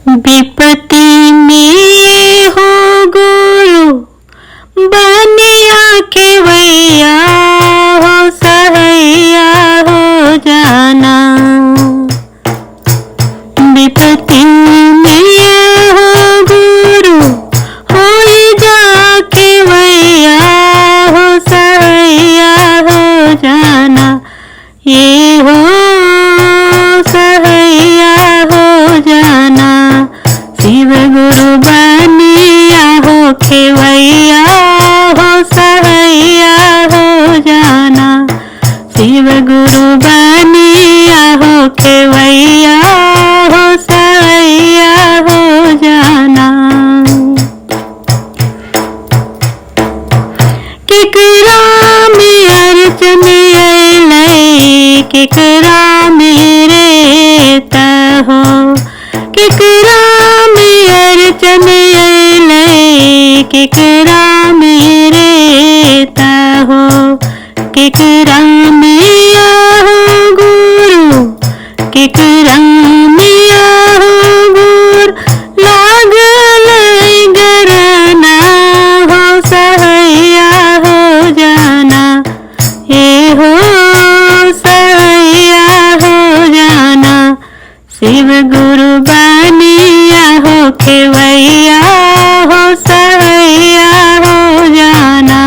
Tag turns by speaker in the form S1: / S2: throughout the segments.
S1: विपत्ति में हो गुरु बनिया केवैया हो सहैया हो जाना। विपत्ति में हो गुरु हो जा केवैया हो सहैया हो जाना। ये हो सहैया हो जाना। शिव गुरु बनिया हो खेवैया हो सहैया हो जाना। शिव गुरु बनिया हो खेवैया हो सहैया हो जाना। केकरा में अर्चन अइलै केकरा मेरे तहो। केकरा में अर्चन अइलै केकरा मेरे तहो। केकरा में आहो गुरु केकरा में आहो गुरु लागल गरना हो सहैया हो जाना। ये हो सहैया हो जाना। शिव गुरु बनिया हो खेवैया हो सहैया हो जाना।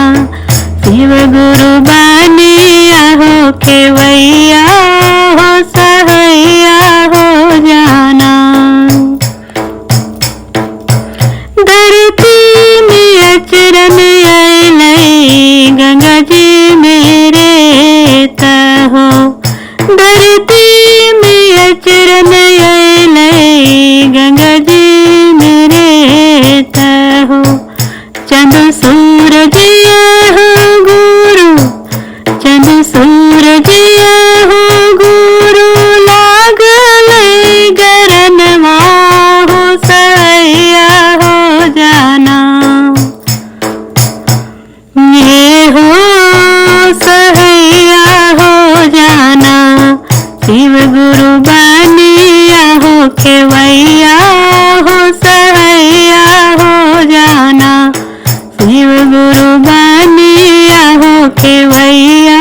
S1: शिव गुरु बनिया हो खेवैया हो सहैया हो जाना। धरती में अचरन अइलै गंगा जी मेरे तहो। धरती में अचरन अइलै गंगा जी मेरे तहो। चंद सूरज हो गुरु चंद सूरज हो गुरु लागल गरनवा हो सहैया हो जाना। ये हो सहैया हो जाना। शिव गुरु बनिया हो खेवैया हो सहैया हो जाना। शिव गुरु बनिया हो खेवैया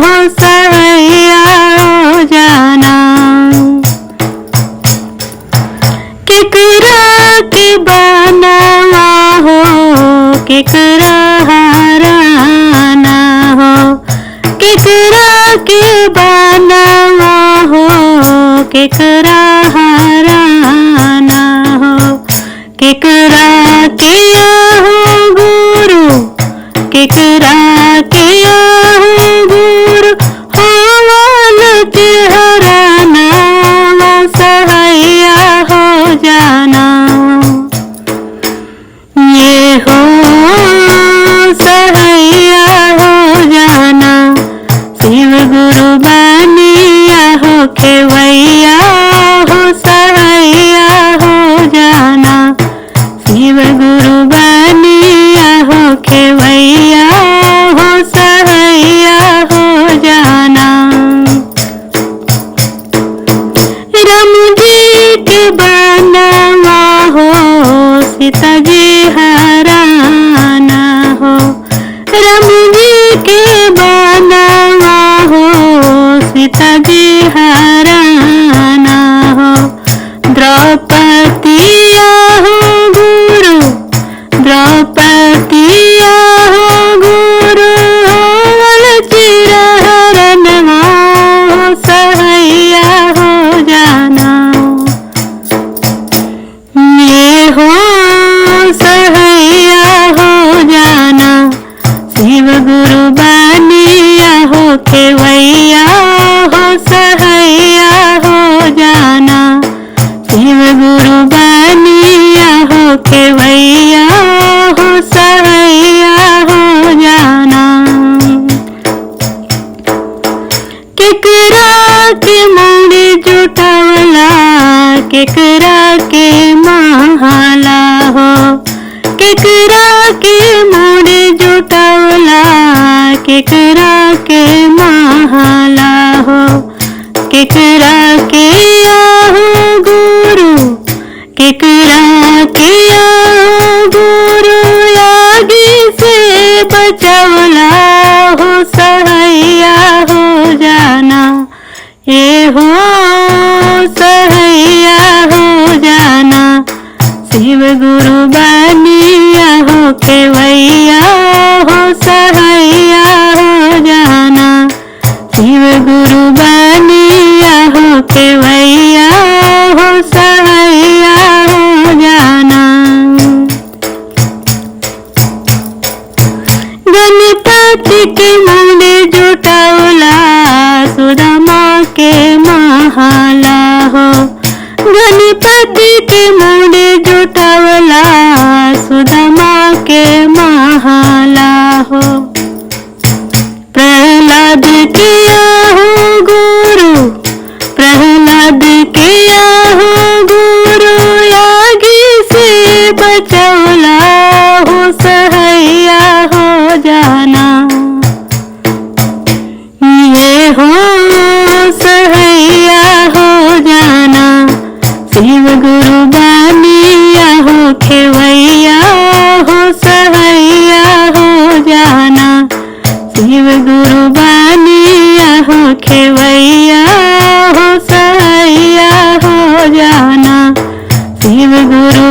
S1: हो सहैया हो जाना। केकरा के बनवा हो केकरा हराना हो। केकरा के बनवा हो केकरा हराना हो। केकरा के आहो गुरु केकरा के आहो गुरु होवल हराना हो सहैया हो जाना। ये हो सहैया हो जाना। शिव गुरु बनिया हो खेवैया हो सहैया हो जाना। शिव गुरु बनिया हो खेवैया हो सहैया हो जाना। राम जी के बनवा हो सीता जी हराना हो। राम जी के बनवा हो सीता जी हराना हो। द्रौपदी आहो गुरु द्रौपदी आहो गुरु होवल चिरहरनवा हो सहैया हो जाना। ये हो सहैया हो जाना। शिव गुरु बनिया हो खेवैया हो सहैया हो जाना। शिव गुरु बनिया हो खेवैया हो सहैया हो जाना। केकरा के मुड़ी जुटवला केकरा के महाला हो। केकरा के मुड़ी जुटवला केकरा के महाला हो। केकरा के आहो गुरु के मुड़ जुटावला सुदामा के महाला हो। प्रहलाद किया हो गुरु, प्रहलाद किया हो गुरु, यागी से बचौला हो सहैया हो जाना। ये हो सहैया हो जाना, शिव गुरु बानिया हो खेवैया हो सहैया हो जाना। शिव गुरु बानिया हो खेवैया हो सहैया हो जाना। शिव गुरु